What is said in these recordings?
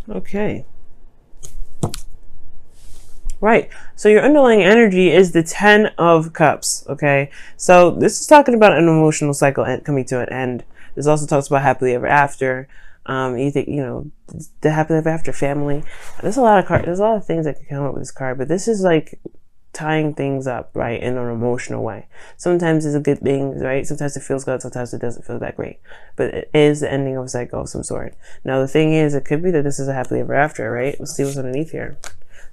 Okay. Right. So your underlying energy is the 10 of Cups. Okay. So this is talking about an emotional cycle coming to an end. This also talks about happily ever after. You think, the happily ever after family. There's a lot of cards. There's a lot of things that can come up with this card, but this is like tying things up, right, in an emotional way. Sometimes it's a good thing, right? Sometimes it feels good, sometimes it doesn't feel that great. But it is the ending of a cycle of some sort. Now the thing is, it could be that this is a happily ever after, right? Let's see what's underneath here.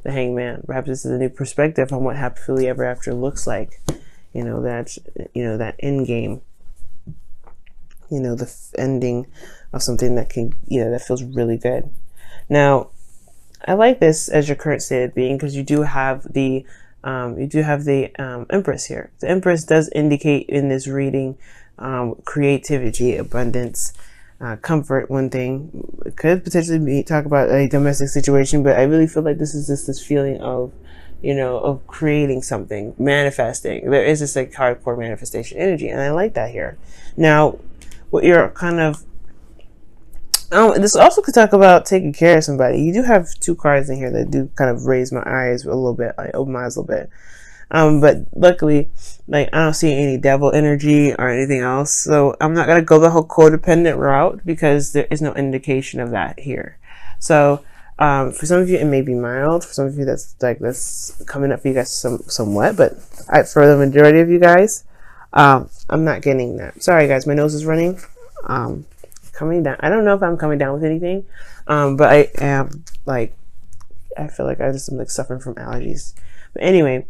The Hangman. Perhaps this is a new perspective on what happily ever after looks like. That end game. The ending of something that can, that feels really good. Now, I like this as your current state of being because you do have the Empress here. The Empress does indicate in this reading creativity, abundance, comfort. One thing it could potentially talk about a domestic situation, but I really feel like this is just this feeling of, of creating something, manifesting. There is this like hardcore manifestation energy, and I like that here. Now, what you're kind of this also could talk about taking care of somebody. You do have two cards in here that do kind of raise my eyes a little bit, like open my eyes a little bit. But luckily, like I don't see any devil energy or anything else, so I'm not gonna go the whole codependent route because there is no indication of that here. So for some of you it may be mild. For some of you that's coming up for you guys somewhat, but for the majority of you guys, I'm not getting that. Sorry guys, my nose is running. Coming down. I don't know if I'm coming down with anything, but I am I feel like I just am like suffering from allergies. But anyway,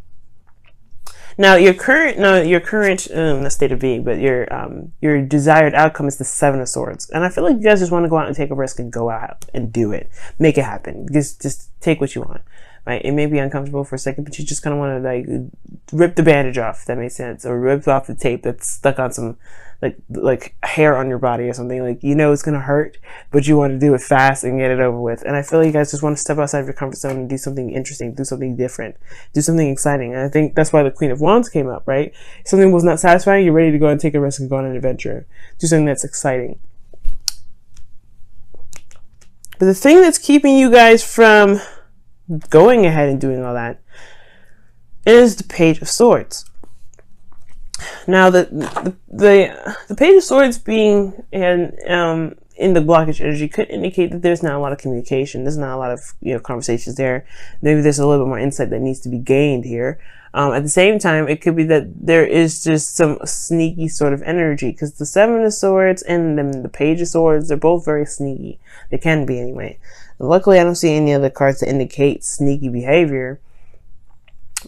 now your current not state of being, but your desired outcome is the Seven of Swords, and I feel like you guys just want to go out and take a risk and go out and do it, make it happen. Just take what you want. Right? It may be uncomfortable for a second, but you just kind of want to like rip the bandage off, if that makes sense, or rip off the tape that's stuck on some like hair on your body or something. Like it's gonna hurt, but you want to do it fast and get it over with. And I feel like you guys just want to step outside of your comfort zone and do something interesting, do something different, do something exciting. And I think that's why the Queen of Wands came up, right? Something was not satisfying, you're ready to go and take a risk and go on an adventure, do something that's exciting. But the thing that's keeping you guys from going ahead and doing all that is the Page of Swords. Now the Page of Swords being in the blockage energy could indicate that there's not a lot of communication. There's not a lot of conversations there. Maybe there's a little bit more insight that needs to be gained here. At the same time, it could be that there is just some sneaky sort of energy because the Seven of Swords and then the Page of Swords, they're both very sneaky. They can be anyway. Luckily, I don't see any other cards that indicate sneaky behavior.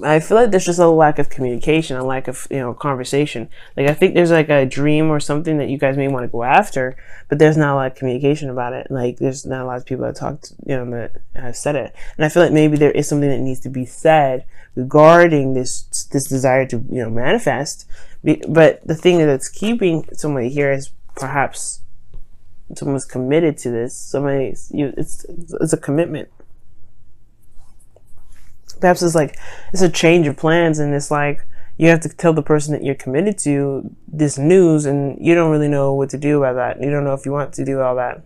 I feel like there's just a lack of communication, a lack of conversation. Like I think there's like a dream or something that you guys may want to go after, but there's not a lot of communication about it. Like there's not a lot of people that talked, that have said it. And I feel like maybe there is something that needs to be said regarding this desire to manifest. But the thing that's keeping somebody here is perhaps someone's committed to this. It's a commitment. Perhaps it's a change of plans, and it's like you have to tell the person that you're committed to this news, and you don't really know what to do about that. You don't know if you want to do all that.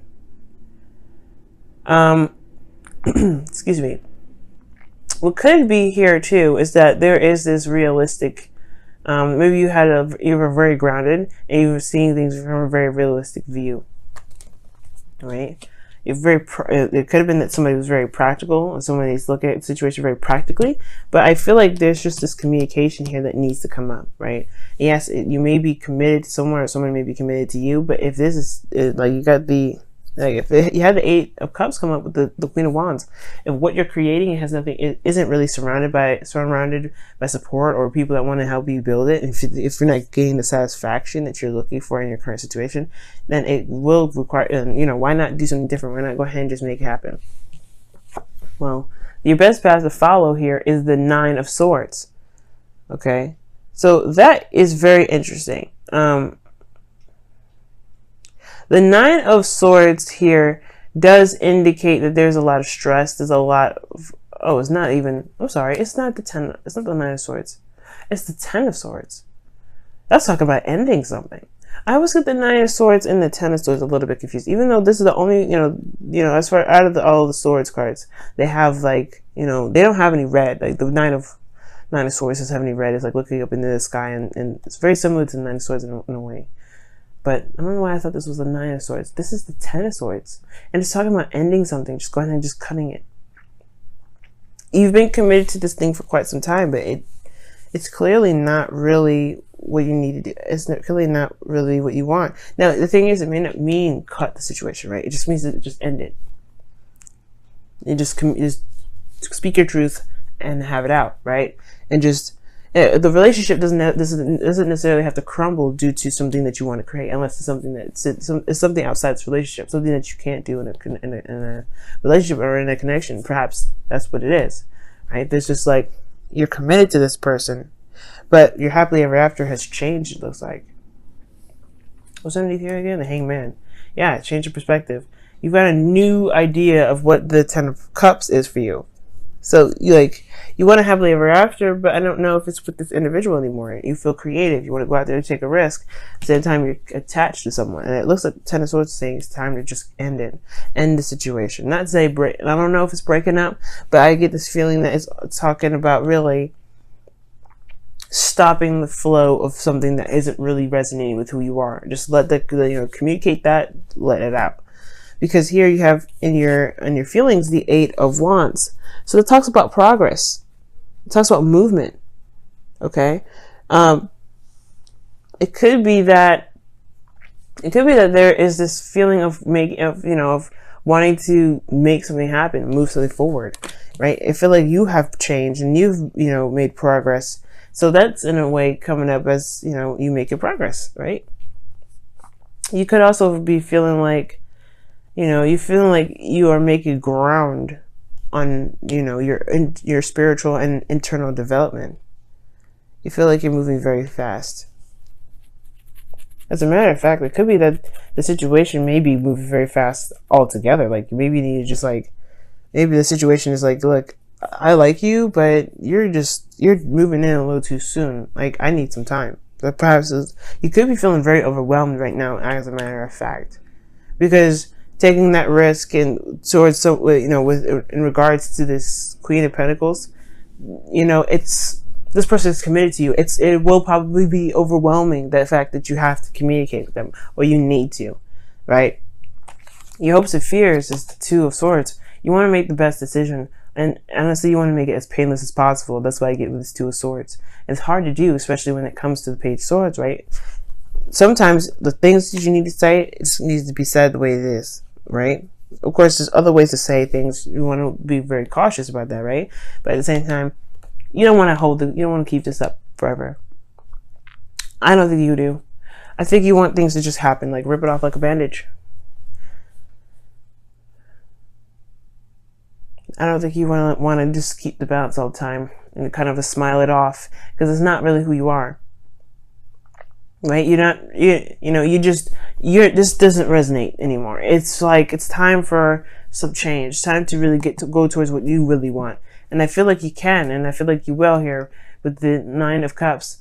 Excuse me. What could be here too is that there is this realistic. Maybe you were very grounded and you were seeing things from a very realistic view. Right? It could have been that somebody was very practical and somebody's looking at the situation very practically, but I feel like there's just this communication here that needs to come up, right? Yes, you may be committed to someone or someone may be committed to you, but if this is like you got if you had the Eight of Cups come up with the Queen of Wands, if what you're creating it isn't really surrounded by support or people that want to help you build it, if you're not getting the satisfaction that you're looking for in your current situation, then it will require, why not do something different? Why not go ahead and just make it happen? Well, your best path to follow here is the Nine of Swords. Okay, so that is very interesting. The Nine of Swords here does indicate that there's a lot of stress. There's a lot of, it's not the Nine of Swords. It's the Ten of Swords. That's talking about ending something. I always get the Nine of Swords and the Ten of Swords a little bit confused, even though this is the only, as far out of all the Swords cards, they have like, they don't have any red. Like the Nine of Swords doesn't have any red. It's like looking up into the sky, and it's very similar to the Nine of Swords in a way. But I don't know why I thought this was the Nine of Swords. This is the Ten of Swords, and it's talking about ending something, just going ahead and just cutting it. You've been committed to this thing for quite some time, but it's clearly not really what you need to do. It's clearly not really what you want. Now, the thing is, it may not mean cut the situation, right? It just means that it just end it. You just speak your truth and have it out, right? And just the relationship doesn't necessarily have to crumble due to something that you want to create, unless it's something it's something outside this relationship, something that you can't do in a relationship or in a connection. Perhaps that's what it is, right? There's just like, you're committed to this person, but your happily ever after has changed, it looks like. What's underneath here again? The Hangman. Yeah, change your perspective. You've got a new idea of what the Ten of Cups is for you. So you want to happily ever after, but I don't know if it's with this individual anymore. You feel creative. You want to go out there and take a risk. At the same time, you're attached to someone. And it looks like the Ten of Swords saying it's time to just end it. End the situation. Not say break. I don't know if it's breaking up, but I get this feeling that it's talking about really stopping the flow of something that isn't really resonating with who you are. Just let communicate that, let it out. Because here you have in your feelings the Eight of Wands. So it talks about progress. It talks about movement. Okay? It could be that there is this feeling of wanting to make something happen, move something forward, right? I feel like you have changed and you've made progress. So that's in a way coming up as you make your progress, right? You could also be feeling like you feel like you are making ground on, your spiritual and internal development. You feel like you're moving very fast. As a matter of fact, it could be that the situation may be moving very fast altogether. Like maybe you need to just maybe the situation is like, look, I like you, but you're moving in a little too soon. Like I need some time. But perhaps you could be feeling very overwhelmed right now, as a matter of fact, because taking that risk and towards in regards to this Queen of Pentacles, this person is committed to you. It will probably be overwhelming, the fact that you have to communicate with them, or you need to, right? Your hopes and fears is the Two of Swords. You want to make the best decision, and honestly, you want to make it as painless as possible. That's why I get with this Two of Swords. It's hard to do, especially when it comes to the Page of Swords, right? Sometimes the things that you need to say, it just needs to be said the way it is, right? Of course, there's other ways to say things. You want to be very cautious about that, right? But at the same time, you don't want to keep this up forever. I don't think you do. I think you want things to just happen, like rip it off like a bandage. I don't think you want to just keep the balance all the time and kind of smile it off, because it's not really who you are. Right? This doesn't resonate anymore. It's like, it's time for some change. It's time to really go towards what you really want. And I feel like you can, and I feel like you will here with the Nine of Cups.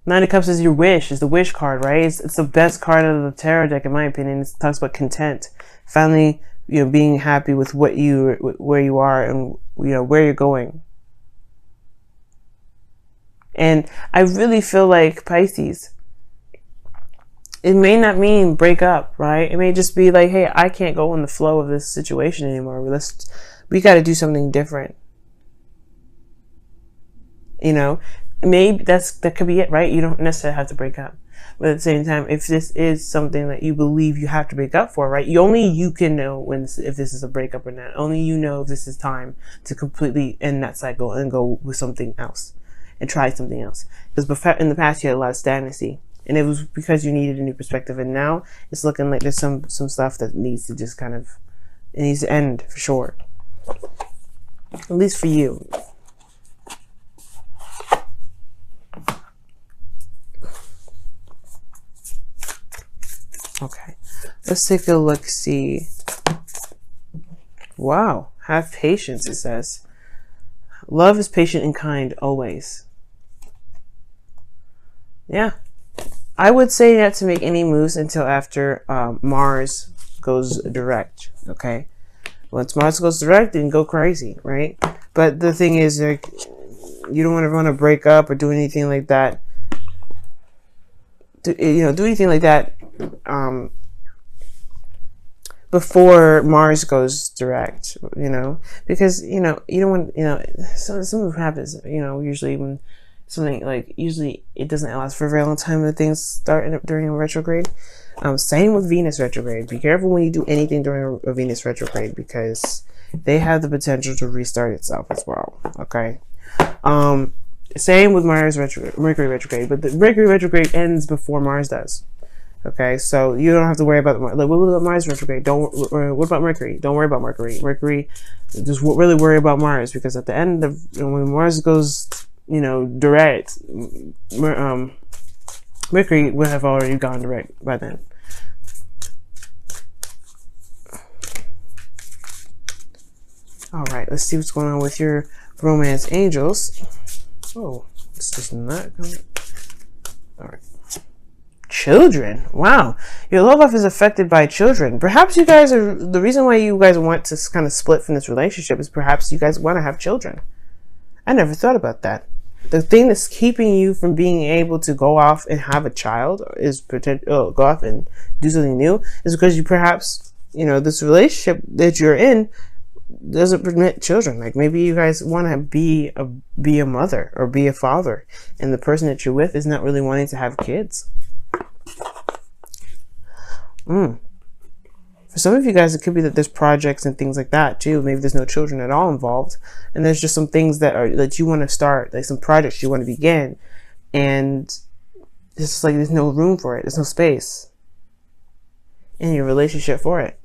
Nine of Cups is your wish, is the wish card, right? It's the best card out of the tarot deck, in my opinion. It talks about content. Finally, being happy with where you are and, where you're going. And I really feel like, Pisces, it may not mean break up, right? It may just be like, hey, I can't go in the flow of this situation anymore. We got to do something different. Maybe that could be it, right? You don't necessarily have to break up. But at the same time, if this is something that you believe you have to break up for, right? Only you can know if this is a breakup or not. Only you know if this is time to completely end that cycle and go with something else. And try something else. Because in the past you had a lot of stagnancy, and it was because you needed a new perspective. And now it's looking like there's some stuff that needs to just it needs to end for sure. At least for you. Okay, let's take a look. See. Wow, have patience. It says, love is patient and kind always. Yeah, I would say not to make any moves until after Mars goes direct. Okay, once Mars goes direct, then go crazy, right? But the thing is, like, you don't want to break up or do anything like that. Do anything like that before Mars goes direct, because you don't want, something happens, usually when something, like, usually it doesn't last for a very long time when things start during a retrograde. Same with Venus retrograde. Be careful when you do anything during a Venus retrograde, because they have the potential to restart itself as well. Okay. Same with Mercury retrograde, but the Mercury retrograde ends before Mars does. Okay, so you don't have to worry about what about Mars retrograde? What about Mercury? Don't worry about Mercury. Just really worry about Mars, because at the end of when Mars goes, direct, Mercury would have already gone direct by then. All right, let's see what's going on with your romance angels. Oh, this does not come. All right. Children. Wow. Your love life is affected by children. Perhaps you guys are, the reason why you guys want to kind of split from this relationship is perhaps you guys want to have children. I never thought about that. The thing that's keeping you from being able to go off and have a child go off and do something new is because you perhaps, this relationship that you're in doesn't permit children. Like, maybe you guys want to be a mother or be a father, and the person that you're with is not really wanting to have kids. For some of you guys, it could be that there's projects and things like that too. Maybe there's no children at all involved, and there's just some things that you want to start, like some projects you want to begin, and it's just like there's no room for it. There's no space in your relationship for it.